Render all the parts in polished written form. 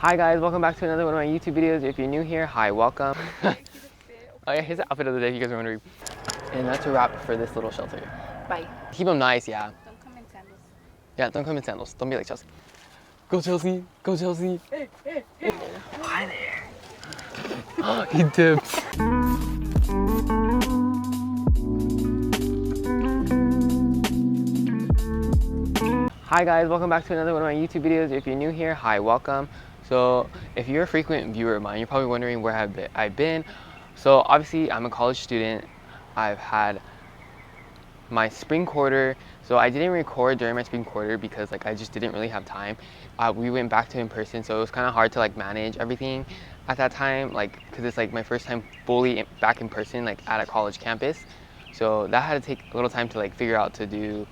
Hi guys, welcome back to another one of my YouTube videos. If you're new here, hi, welcome. Oh yeah, here's the outfit of the day if you guys are wondering. And that's a wrap for this little shelter. Bye. Keep them nice, yeah. Don't come in sandals. Yeah, don't come in sandals. Don't be like Chelsea. Go Chelsea, go Chelsea. Hi there. He dipped. Hi guys, welcome back to another one of my YouTube videos. If you're new here, hi, welcome. So if you're a frequent viewer of mine, you're probably wondering where I've been. So obviously I'm a college student. I've had my spring quarter, so I didn't record during my spring quarter because I just didn't really have time. We went back to in person, so it was kind of hard to manage everything at that time, because it's my first time fully back in person at a college campus. So that had to take a little time to figure out to do.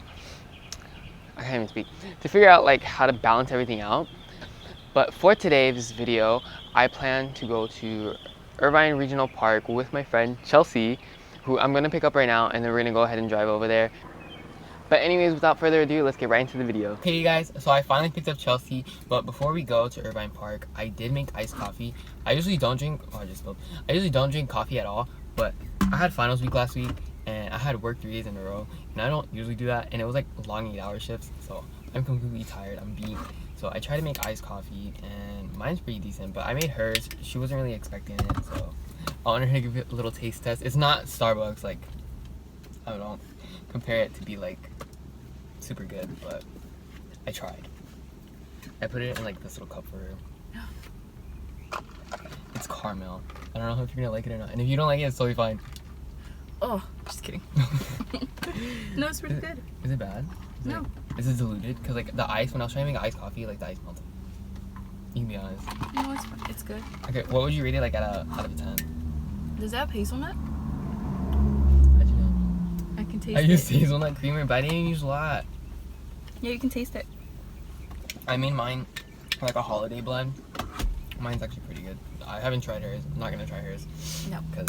I can't even speak. To figure out how to balance everything out. But for today's video, I plan to go to Irvine Regional Park with my friend Chelsea, who I'm gonna pick up right now, and then we're gonna go ahead and drive over there. But anyways, without further ado, let's get right into the video. Hey you guys, so I finally picked up Chelsea, but before we go to Irvine Park, I did make iced coffee. I usually don't drink, I usually don't drink coffee at all, but I had finals week last week, and I had work 3 days in a row, and I don't usually do that, and it was long 8-hour shifts, so I'm completely tired, I'm beat. So I tried to make iced coffee, and mine's pretty decent, but I made hers. She wasn't really expecting it, so I wanted her to give it a little taste test. It's not Starbucks, I don't compare it to be super good, but I tried. I put it in this little cup for her. It's caramel. I don't know if you're gonna like it or not, and if you don't like it, it's totally fine. Oh, just kidding. No, it's pretty good. Is it bad? No. Is it diluted? Because the ice, when I was trying to make iced coffee, the ice melted. You can be honest. No, it's good. Okay, what would you rate it out of a 10? Does that have hazelnut? How'd you know? I can taste I it. used hazelnut creamer, but I didn't use a lot. Yeah, you can taste it. I made mine a holiday blend. Mine's actually pretty good. I haven't tried hers. I'm not gonna try hers. No. Because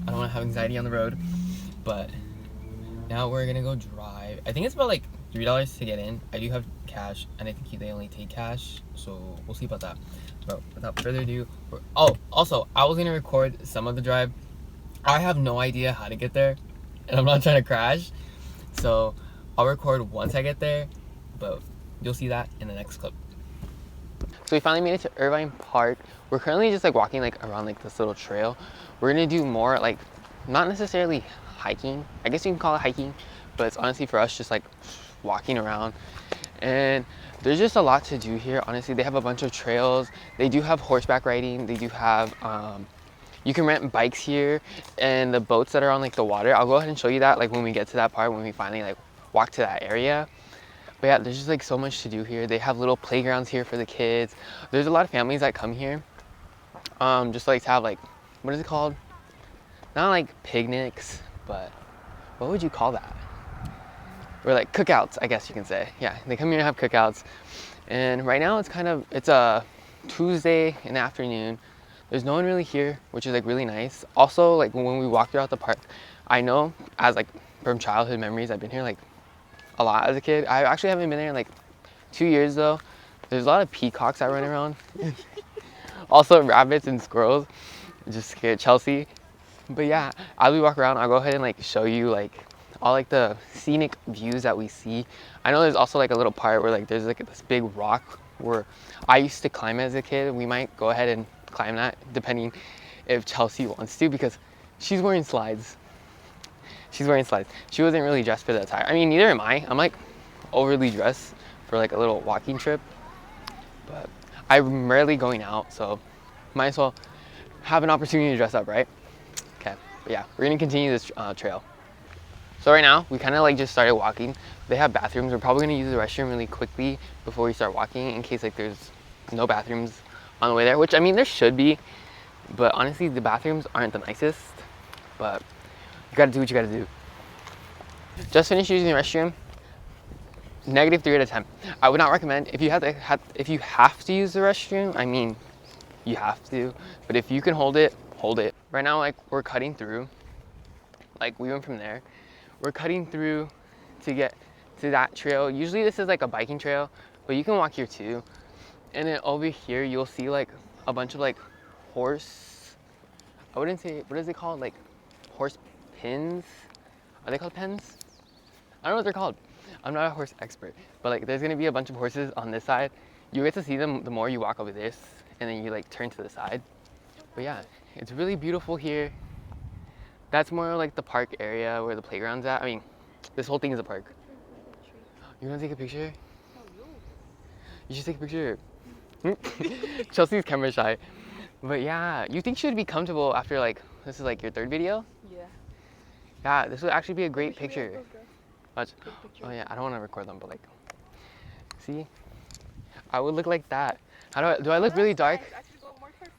I don't want to have anxiety on the road. But now we're gonna go drive. I think it's about $3 to get in. I do have cash, and I think they only take cash, so we'll see about that. But without further ado, also I was gonna record some of the drive. I have no idea how to get there, and I'm not trying to crash, so I'll record once I get there, but you'll see that in the next clip. So we finally made it to Irvine Park. We're currently just walking around this little trail. We're gonna do more not necessarily hiking. I guess you can call it hiking, but it's honestly for us just walking around. And there's just a lot to do here. Honestly, they have a bunch of trails. They do have horseback riding. They do have you can rent bikes here, and the boats that are on the water. I'll go ahead and show you that when we get to that part, when we finally walk to that area. But yeah, there's just so much to do here. They have little playgrounds here for the kids. There's a lot of families that come here just to have what is it called? Not picnics, but what would you call that? Or cookouts, I guess you can say. Yeah, they come here and have cookouts. And right now it's a Tuesday in the afternoon. There's no one really here, which is really nice. Also, when we walk throughout the park, I know as from childhood memories, I've been here a lot as a kid. I actually haven't been there in 2 years though. There's a lot of peacocks that run around. Also rabbits and squirrels. It just scared Chelsea. But yeah, as we walk around, I'll go ahead and show you all the scenic views that we see. I know there's also a little part where there's this big rock where I used to climb as a kid. We might go ahead and climb that depending if Chelsea wants to, because she's wearing slides. She's wearing slides. She wasn't really dressed for the attire. I mean, neither am I. I'm overly dressed for a little walking trip. But I'm rarely going out, so might as well have an opportunity to dress up, right? Okay, but yeah, we're gonna continue this trail. So right now, we kind of just started walking. They have bathrooms. We're probably gonna use the restroom really quickly before we start walking in case there's no bathrooms on the way there, which I mean, there should be, but honestly, the bathrooms aren't the nicest, but you gotta do what you gotta do. Just finished using the restroom. -3 out of 10. I would not recommend. If you have to use the restroom, I mean, you have to. But if you can hold it, hold it. Right now, we're cutting through. We went from there. We're cutting through to get to that trail. Usually this is a biking trail, but you can walk here too. And then over here, you'll see like a bunch of like horse, I wouldn't say, what is it called? Like horse pins? Are they called pens? I don't know what they're called. I'm not a horse expert, but like there's gonna be a bunch of horses on this side. You get to see them the more you walk over this, and then you like turn to the side. But yeah, it's really beautiful here. That's more like the park area where the playground's at. I mean, this whole thing is a park. You wanna take a picture? You should take a picture. Chelsea's camera shy. But yeah, you think she would be comfortable after like, this is like your third video? Yeah. Yeah, this would actually be a great picture. Watch. Oh yeah, I don't want to record them, but like, see? I would look like that. How do I look really dark? Actually go more towards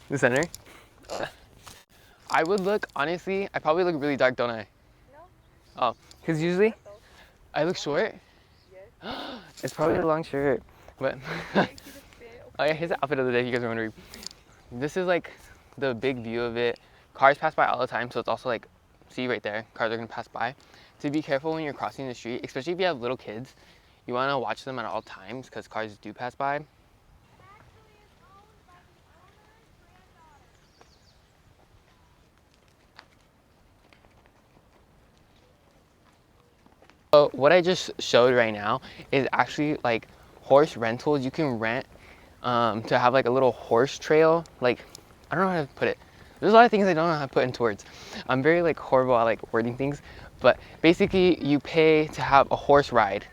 The center? I would look, honestly, I probably look really dark, don't I? No. Oh, because usually I look short? Yes. It's probably a long shirt, but oh yeah, here's the outfit of the day if you guys are wondering. This is like the big view of it. Cars pass by all the time, so it's also like, see right there, cars are gonna pass by. To be careful when you're crossing the street, especially if you have little kids. You wanna watch them at all times because cars do pass by. So what I just showed right now is actually like horse rentals. You can rent to have like a little horse trail. Like, I don't know how to put it. There's a lot of things I don't know how to put into words. I'm very like horrible at like wording things, but basically you pay to have a horse ride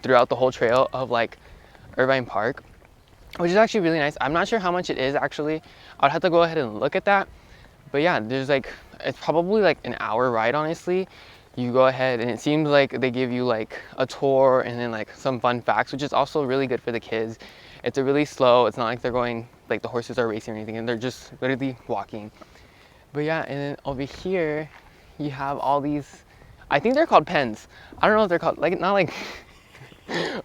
throughout the whole trail of like Irvine Park, which is actually really nice. I'm not sure how much it is actually. I'd have to go ahead and look at that. But yeah, there's like, it's probably like an hour ride, honestly. You go ahead and it seems like they give you like a tour and then like some fun facts, which is also really good for the kids. It's a really slow, it's not like they're going, like the horses are racing or anything, and they're just literally walking. But yeah, and then over here, you have all these, I think they're called pens. I don't know if they're called, like, not like,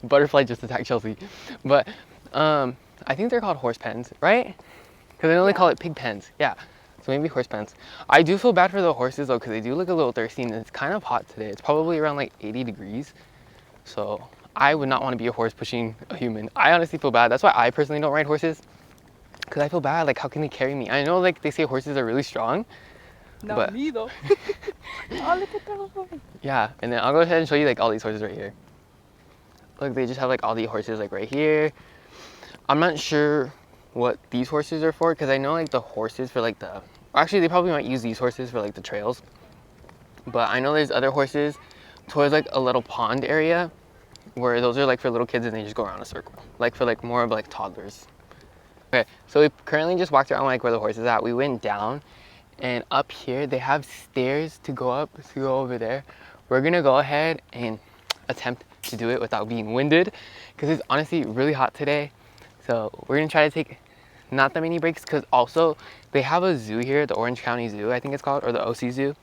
butterfly just attacked Chelsea. But I think they're called horse pens, right? Because I know they call it pig pens, yeah. So maybe horse pens. I do feel bad for the horses though, because they do look a little thirsty and it's kind of hot today. It's probably around like 80 degrees. So I would not want to be a horse pushing a human. I honestly feel bad. That's why I personally don't ride horses. Because I feel bad, like how can they carry me? I know like they say horses are really strong. Not but me though. Oh, look at that. Yeah, and then I'll go ahead and show you like all these horses right here. Look, they just have like all the horses like right here. I'm not sure what these horses are for, because I know like the horses for like the, actually they probably might use these horses for like the trails, but I know there's other horses towards like a little pond area where those are like for little kids and they just go around a circle, like for like more of like toddlers. Okay, so we currently just walked around like where the horse is at. We went down, and up here they have stairs to go up to go over there. We're gonna go ahead and attempt to do it without being winded, because it's honestly really hot today. So we're gonna try to take not that many breaks, because also they have a zoo here, the Orange County Zoo I think it's called, or the OC Zoo,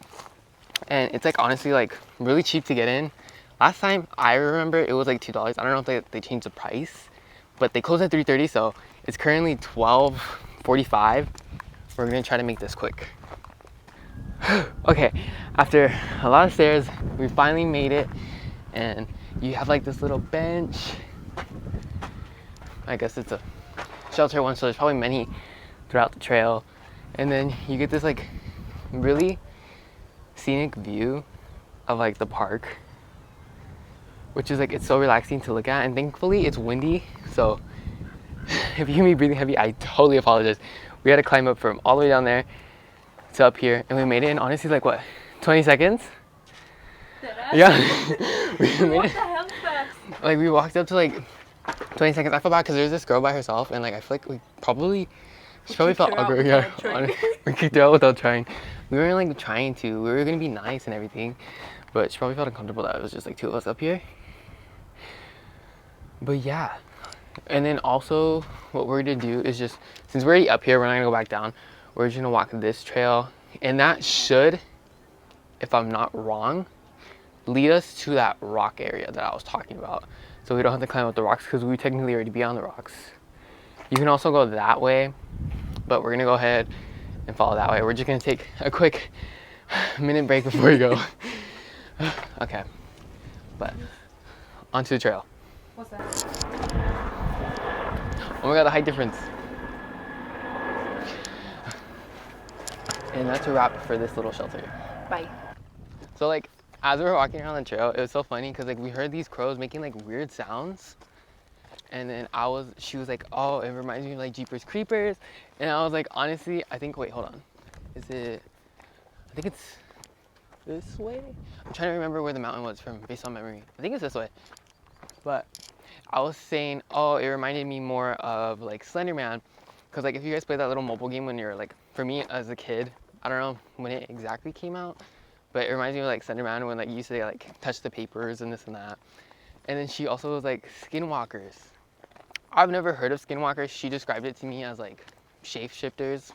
and it's like honestly like really cheap to get in. Last time I remember it was like $2. I don't know if they changed the price, but they closed at 3:30, so it's currently 12:45. We're gonna try to make this quick. Okay, after a lot of stairs we finally made it, and you have like this little bench. I guess it's a shelter one, so there's probably many throughout the trail. And then you get this like really scenic view of like the park, which is like, it's so relaxing to look at. And thankfully it's windy, so if you hear me breathing heavy, I totally apologize. We had to climb up from all the way down there to up here, and we made it in honestly like what, 20 seconds? Yeah. We made it. Like we walked up to like 20 seconds. I feel bad because there's this girl by herself, and like I feel like she probably felt awkward. Yeah, we kicked her out without trying. We weren't like trying to. We were gonna be nice and everything, but she probably felt uncomfortable that it was just like two of us up here. But yeah, and then also what we're gonna do is just, since we're already up here, we're not gonna go back down. We're just gonna walk this trail, and that should, if I'm not wrong, lead us to that rock area that I was talking about. So we don't have to climb up the rocks, because we technically already be on the rocks. You can also go that way, but we're gonna go ahead and follow that way. We're just gonna take a quick minute break before we go. Okay, but onto the trail. What's that? Oh my god, the height difference. And that's a wrap for this little shelter. Bye. So like, as we were walking around the trail, it was so funny because like we heard these crows making like weird sounds. And then she was like, oh, it reminds me of like Jeepers Creepers. And I was like, honestly, I think, wait, hold on. I think it's this way? I'm trying to remember where the mountain was from based on memory. I think it's this way. But I was saying, oh, it reminded me more of like Slender Man. Cause like if you guys played that little mobile game when you're like, for me as a kid, I don't know when it exactly came out, but it reminds me of like Slender Man when like you used to like touch the papers and this and that. And then she also was like skinwalkers. I've never heard of skinwalkers. She described it to me as like shapeshifters,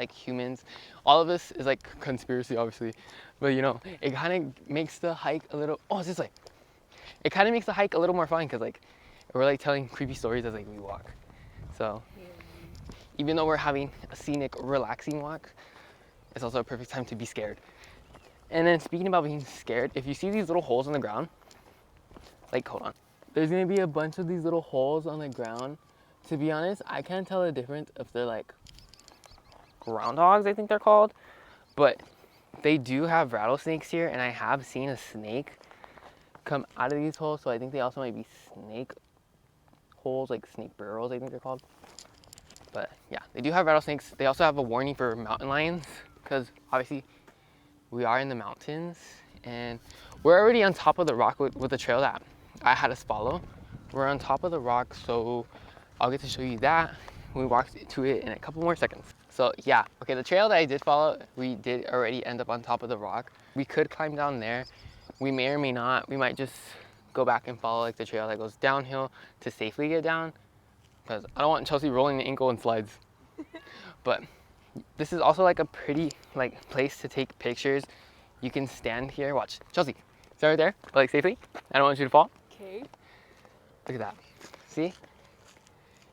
like humans. All of this is like conspiracy, obviously, but you know, it kind of makes the hike a little. Oh, it's this way. It kind of makes the hike a little more fun because like we're like telling creepy stories as like we walk. So even though we're having a scenic, relaxing walk, it's also a perfect time to be scared. And then speaking about being scared, if you see these little holes in the ground, like hold on. There's gonna be a bunch of these little holes on the ground. To be honest, I can't tell the difference if they're like groundhogs, I think they're called. But they do have rattlesnakes here, and I have seen a snake come out of these holes, so I think they also might be snake holes, like snake burrows, I think they're called. But yeah, they do have rattlesnakes. They also have a warning for mountain lions, because obviously we are in the mountains, and we're already on top of the rock with the trail that I had us follow. We're on top of the rock, so I'll get to show you that when we walk to it in a couple more seconds. So yeah, okay, the trail that I did follow, we did already end up on top of the rock. We could climb down there. We may or may not. We might just go back and follow like the trail that goes downhill to safely get down, because I don't want Chelsea rolling the ankle and slides. But this is also like a pretty like place to take pictures. You can stand here. Watch, Chelsea, stand right there, like safely. I don't want you to fall. Okay. Look at that. See?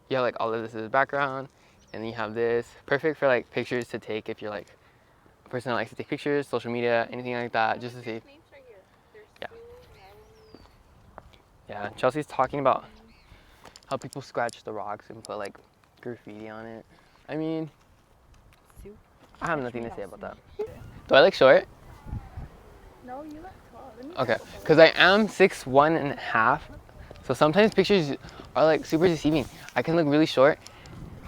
You have like all of this as a background, and then you have this. Perfect for like pictures to take if you're like a person that likes to take pictures, social media, anything like that, just to see. Yeah. Yeah, Chelsea's talking about how people scratch the rocks and put like graffiti on it. I mean, I have nothing to say about that. Do I look short? No, you look tall. Okay, because I am 6'1.5", so sometimes pictures are like super deceiving. I can look really short,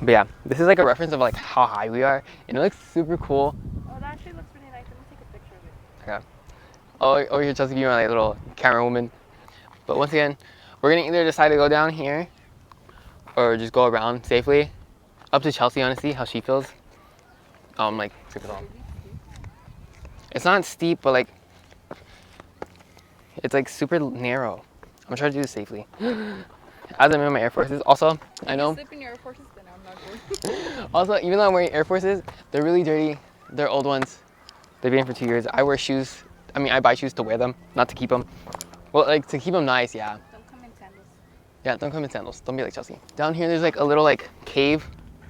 but yeah, this is like a reference of like how high we are, and it looks super cool. Oh, that actually looks really nice. Let me take a picture of it. Okay. Oh, over here, Chelsea, you're my like, little camera woman. But once again, we're gonna either decide to go down here or just go around safely. Up to Chelsea, honestly, how she feels. Like super tall. It's not steep, but like it's like super narrow. I'm gonna try to do this safely. As I'm in my Air Forces, also I know. You slip in your Air Forces, then I'm not going. Also, even though I'm wearing Air Forces, they're really dirty. They're old ones. They've been for 2 years. I wear shoes. I mean, I buy shoes to wear them, not to keep them. Well, like to keep them nice, yeah. Don't come in sandals. Yeah, don't come in sandals. Don't be like Chelsea. Down here, there's like a little like cave.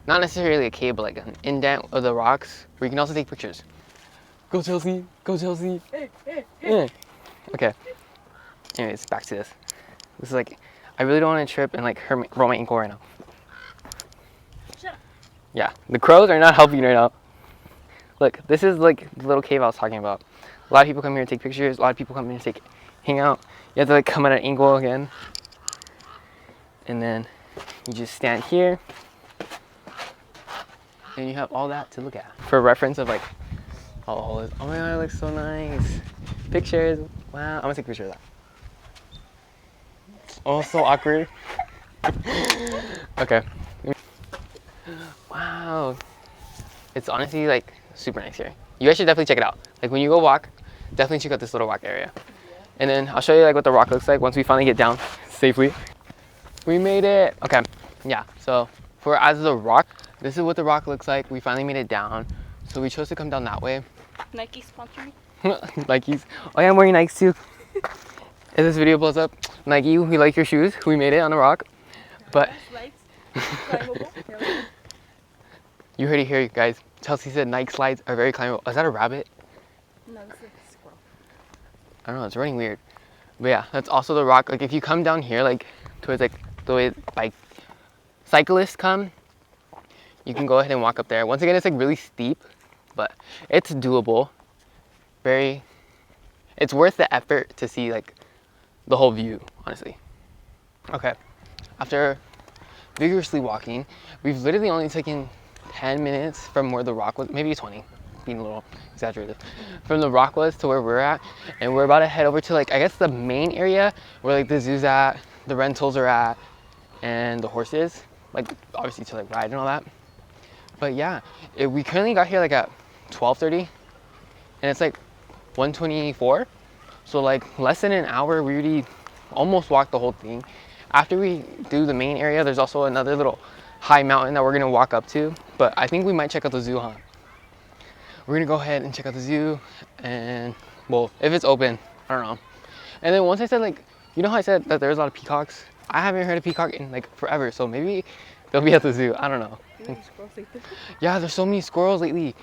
Not necessarily a cave, but like an indent of the rocks where you can also take pictures. Go Chelsea, go Chelsea. Yeah. Okay. Anyways, back to this. This is like, I really don't want to trip and like roll my ankle right now. Shut up. Yeah, the crows are not helping right now. Look, this is like the little cave I was talking about. A lot of people come here to take pictures. A lot of people come here to hang out. You have to like come at an angle again. And then you just stand here. And you have all that to look at. For reference of like, oh my god, it looks so nice. Pictures, wow. I'm gonna take a picture of that. Oh, so awkward. Okay. Wow. It's honestly like super nice here. You guys should definitely check it out. Like when you go walk, definitely check out this little rock area. And then I'll show you like what the rock looks like once we finally get down safely. We made it. Okay, yeah, so for as the rock, this is what the rock looks like. We finally made it down. So we chose to come down that way. Nike sponsor me. Nikes. Oh yeah, I'm wearing Nikes too. If this video blows up, Nike, we like your shoes. We made it on the rock. But you heard it here, guys. Chelsea said Nike slides are very climbable. Is that a rabbit? No, this is a squirrel. I don't know, it's running weird. But yeah, that's also the rock. Like if you come down here, like towards like the way by cyclists come, you can go ahead and walk up there. Once again, it's like really steep, but it's doable. It's worth the effort to see like the whole view, honestly. Okay, after vigorously walking, we've literally only taken 10 minutes from where the rock was, maybe 20, being a little exaggerated, from the rock was to where we're at, and we're about to head over to like, I guess the main area where like the zoo's at, the rentals are at, and the horses, like obviously to like ride and all that. But yeah, we currently got here like at 12:30, and it's like 1:24, so like less than an hour. We already almost walked the whole thing. After we do the main area, there's also another little high mountain that we're gonna walk up to, but I think we might check out the zoo, huh? We're gonna go ahead and check out the zoo, and well, if it's open, I don't know. And then once I said like, you know how I said that there's a lot of peacocks? I haven't heard of peacock in like forever, so maybe they'll be at the zoo, I don't know. Yeah, there's so many squirrels lately.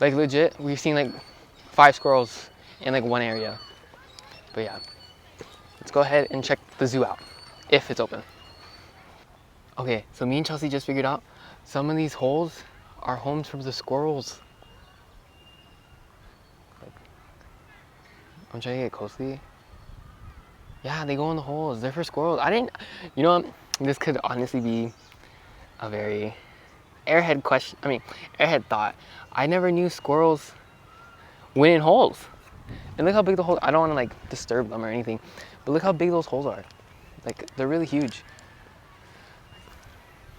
Like legit, we've seen like 5 squirrels in like one area. But yeah, let's go ahead and check the zoo out, if it's open. Okay, so me and Chelsea just figured out some of these holes are homes for the squirrels. Like, I'm trying to get closely. Yeah, they go in the holes. They're for squirrels. You know what? This could honestly be a very airhead thought. I never knew squirrels went in holes. And look how big the hole, I don't want to like disturb them or anything, but look how big those holes are. Like, they're really huge.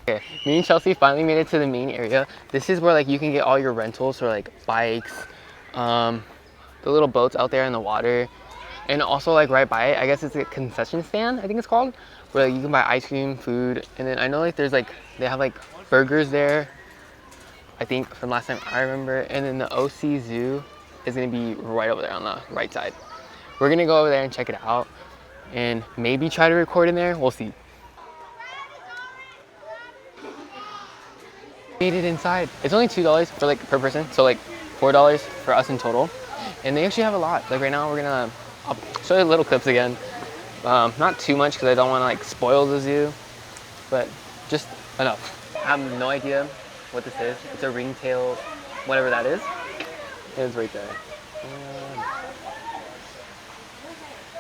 Okay, me and Chelsea finally made it to the main area. This is where like you can get all your rentals for like bikes, the little boats out there in the water, and also like right by it, I guess it's a concession stand, I think it's called, where like, you can buy ice cream, food, and then I know like there's like, they have like burgers there, I think from last time I remember, and then the OC Zoo is gonna be right over there on the right side. We're gonna go over there and check it out, and maybe try to record in there, we'll see. Made it inside. It's only $2 for like per person, so like $4 for us in total. And they actually have a lot. Like right now I'll show you little clips again. Not too much because I don't want to like spoil the zoo, but just enough. I have no idea what this is. It's a ringtail, whatever that is. It's right there.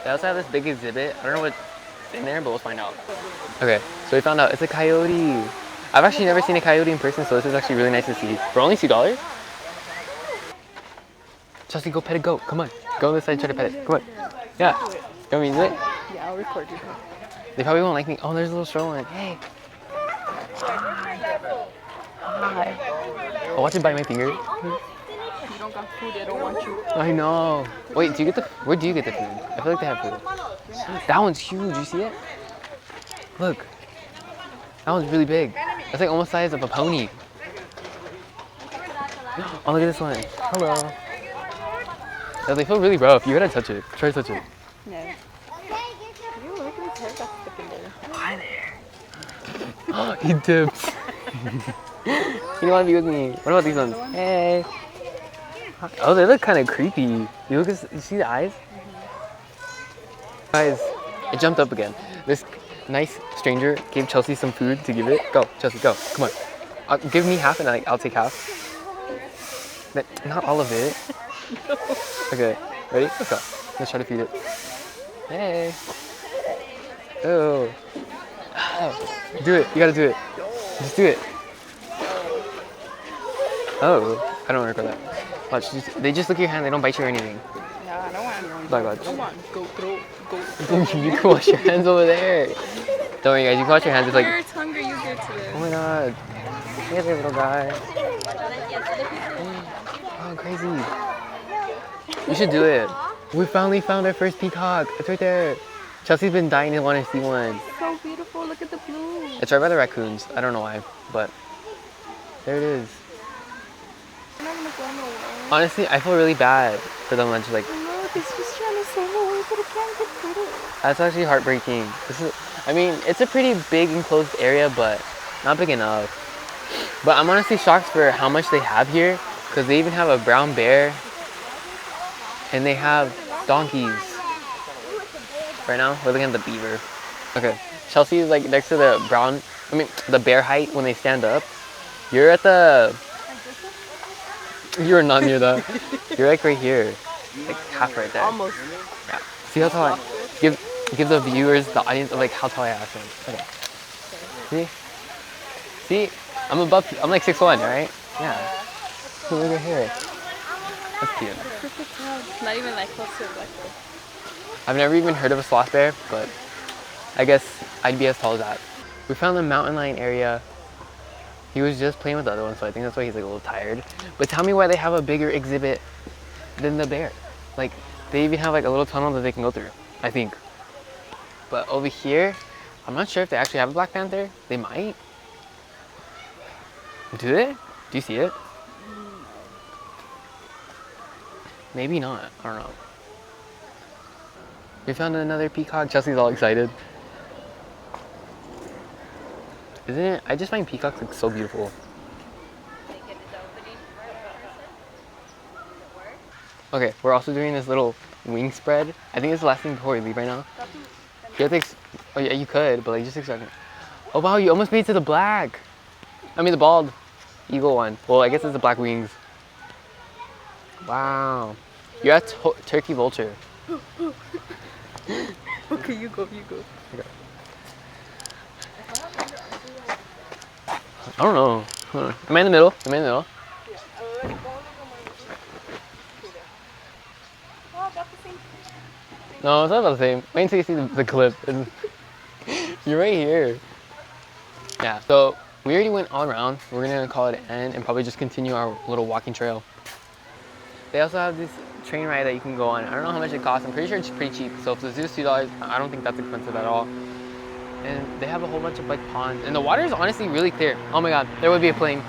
They also have this big exhibit. I don't know what's in there, but we'll find out. Okay, so we found out it's a coyote. I've actually never seen a coyote in person, so this is actually really nice to see. For only $2? Chelsea, go pet a goat. Come on. Go on this side and try to pet it. Come on. Yeah. You want me to do it? Yeah, I'll record you. They probably won't like me. Oh, there's a little strolling. Hey. Hi. Oh, watch it bite my finger. You don't got food, I don't want you. I know. Wait, where do you get the food? I feel like they have food. That one's huge. You see it? Look. That one's really big. That's like almost the size of a pony. Oh, look at this one. Hello. Yeah, they feel really rough. You gotta touch it. Try to touch it. No. Ew, look at his hair that's sticking there. Hi there. He dipped. You want to be with me? What about these ones? Hey. Oh, they look kind of creepy. You see the eyes? Guys, it jumped up again. This nice stranger gave Chelsea some food to give it. Go, Chelsea, go. Come on. Give me half and I'll take half. Not all of it. Okay, ready? Let's go. Let's try to feed it. Hey. Oh. Do it. You gotta do it. Just do it. Oh. I don't record that. Watch. They just look at your hand. They don't bite you or anything. Yeah, I don't want Like, watch. Come on, go. You can wash your hands over there. Don't worry, guys. You can wash your hands. It's like. It's hungry. You get to this. Oh my god. Hey there, little guy. Oh, crazy. You should do it. We finally found our first peacock. It's right there. Chelsea's been dying to want to see one. So beautiful. Look at the blue. It's right by the raccoons. I don't know why, but there it is. You're not gonna go nowhere. Honestly, I feel really bad for them. Just like, Look, it's just trying to swim away, but it can't get through. that's actually heartbreaking. I mean, it's a pretty big enclosed area, but not big enough. But I'm honestly shocked for how much they have here, because they even have a brown bear, and they have donkeys. Right now, we're looking at the beaver. Okay, Chelsea is like next to the brown I mean, the bear height when they stand up. You're at the. You're not near that. You're like right here, like half right there. Almost. Yeah. See how tall I give the viewers, the audience, like how tall I actually am. Okay. See, I'm above. I'm like 6'1", right? Yeah. Look right here. That's cute. Not even like close to a black bear. I've never even heard of a sloth bear, but I guess I'd be as tall as that. We found the mountain lion area. He was just playing with the other one, so I think that's why he's like a little tired. But tell me why they have a bigger exhibit than the bear. Like, they even have like a little tunnel that they can go through, I think. But over here, I'm not sure if they actually have a black panther. They might. Do they? Do you see it? Maybe not. I don't know. We found another peacock. Chelsea's all excited. Isn't it? I just find peacocks like so beautiful. Okay, we're also doing this little wing spread. I think it's the last thing before we leave right now. You have to oh yeah, you could, but like just expect it. Oh wow, you almost made it to the black. I mean the bald eagle one. Well, I guess it's the black wings. Wow. You're at turkey vulture. Okay, you go. Okay. I don't know. Am I in the middle? Am I in the middle? No, it's not about the same. Wait until you see the clip. You're right here. Yeah, so we already went all around. We're gonna call it an end and probably just continue our little walking trail. They also have this train ride that you can go on. I don't know how much it costs. I'm pretty sure it's pretty cheap. So if the zoo's $2, I don't think that's expensive at all. And they have a whole bunch of like ponds. And the water is honestly really clear. Oh my god, there would be a plane.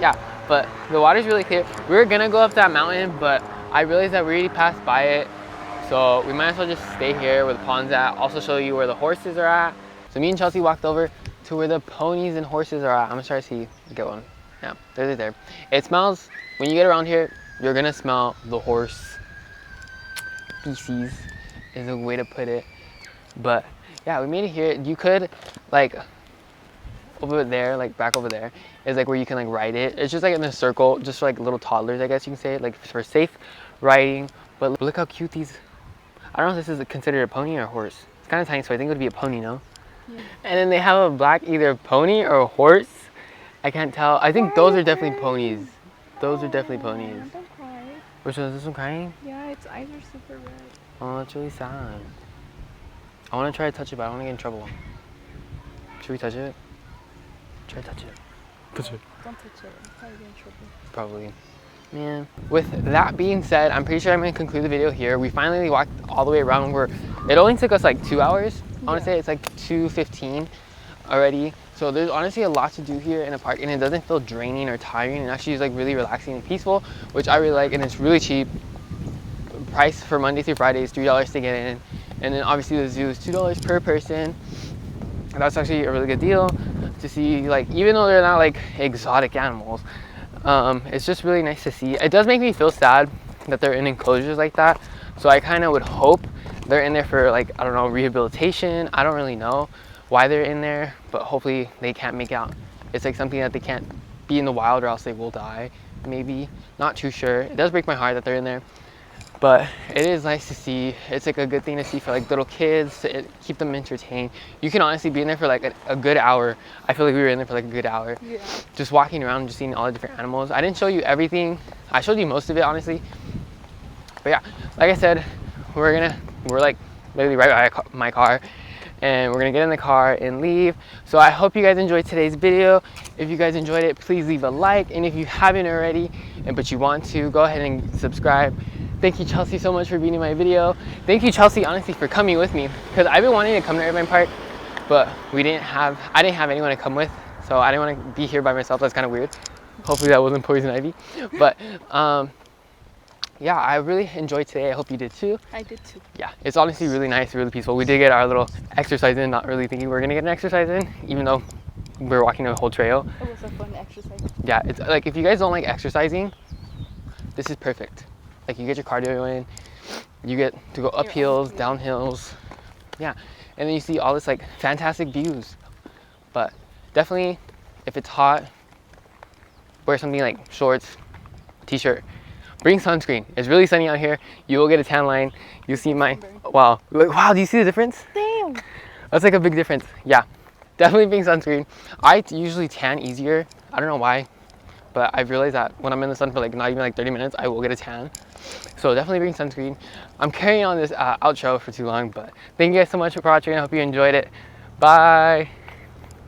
Yeah, but the water's really clear. We were gonna go up that mountain, but I realized that we already passed by it. So we might as well just stay here where the pond's at. Also show you where the horses are at. So me and Chelsea walked over to where the ponies and horses are at. I'm gonna try to see, get one. Yeah, they're there. It smells, when you get around here, you're gonna smell the horse feces is a way to put it. But yeah, we made it here. You could like over there, like back over there is like where you can like ride it. It's just like in a circle, just for like little toddlers, I guess you can say, like for safe riding. But look how cute these, I don't know if this is considered a pony or a horse. It's kind of tiny, so I think it would be a pony, no? Yeah. And then they have a black either pony or a horse. I can't tell. I think those are definitely ponies. Those are definitely ponies. Don't cry. Which one is this one crying? Yeah, its eyes are super red. Oh, that's really sad. I want to try to touch it, but I don't want to get in trouble. Should we touch it? Try to touch it. Touch it. Don't touch it. I'll probably get in trouble. Probably. Man. With that being said, I'm pretty sure I'm going to conclude the video here. We finally walked all the way around where it only took us like 2 hours. I want to say it's like 2:15 already. So there's honestly a lot to do here in a park, and it doesn't feel draining or tiring. It actually is like really relaxing and peaceful, which I really like, and it's really cheap. Price for Monday through Friday is $3 to get in, and then obviously the zoo is $2 per person. And that's actually a really good deal to see, like, even though they're not like exotic animals, it's just really nice to see. It does make me feel sad that they're in enclosures like that, so I kind of would hope they're in there for like, I don't know, rehabilitation. I don't really know why they're in there, but hopefully they can't make out. It's like something that they can't be in the wild or else they will die, maybe. Not too sure. It does break my heart that they're in there, but it is nice to see. It's like a good thing to see for like little kids, to keep them entertained. You can honestly be in there for like a good hour. I feel like we were in there for like a good hour. Yeah. Just walking around, just seeing all the different animals. I didn't show you everything. I showed you most of it, honestly. But yeah, like I said, we're like literally right by my car, and we're gonna get in the car and leave. So I hope you guys enjoyed today's video. If you guys enjoyed it, please leave a like, and if you haven't already but you want to, go ahead and subscribe. Thank you, Chelsea, so much for being in my video. Thank you, Chelsea, honestly, for coming with me, because I've been wanting to come to Irvine Park, but I didn't have anyone to come with, so I didn't want to be here by myself. That's kind of weird. Hopefully that wasn't poison ivy. But yeah, I really enjoyed today. I hope you did too. I did too. Yeah, it's honestly really nice, really peaceful. We did get our little exercise in, not really thinking we were gonna get an exercise in, even though we were walking a whole trail. It was a fun exercise. Yeah, it's like, if you guys don't like exercising, this is perfect. Like, you get your cardio in, you get to go up hills, down hills. Yeah, and then you see all this like fantastic views. But definitely, if it's hot, wear something like shorts, t-shirt. Bring sunscreen. It's really sunny out here. You will get a tan line. You see my, wow. Wow, do you see the difference? Damn. That's like a big difference. Yeah, definitely bring sunscreen. I usually tan easier. I don't know why, but I've realized that when I'm in the sun for like not even like 30 minutes, I will get a tan. So definitely bring sunscreen. I'm carrying on this outro for too long, but thank you guys so much for watching. I hope you enjoyed it. Bye.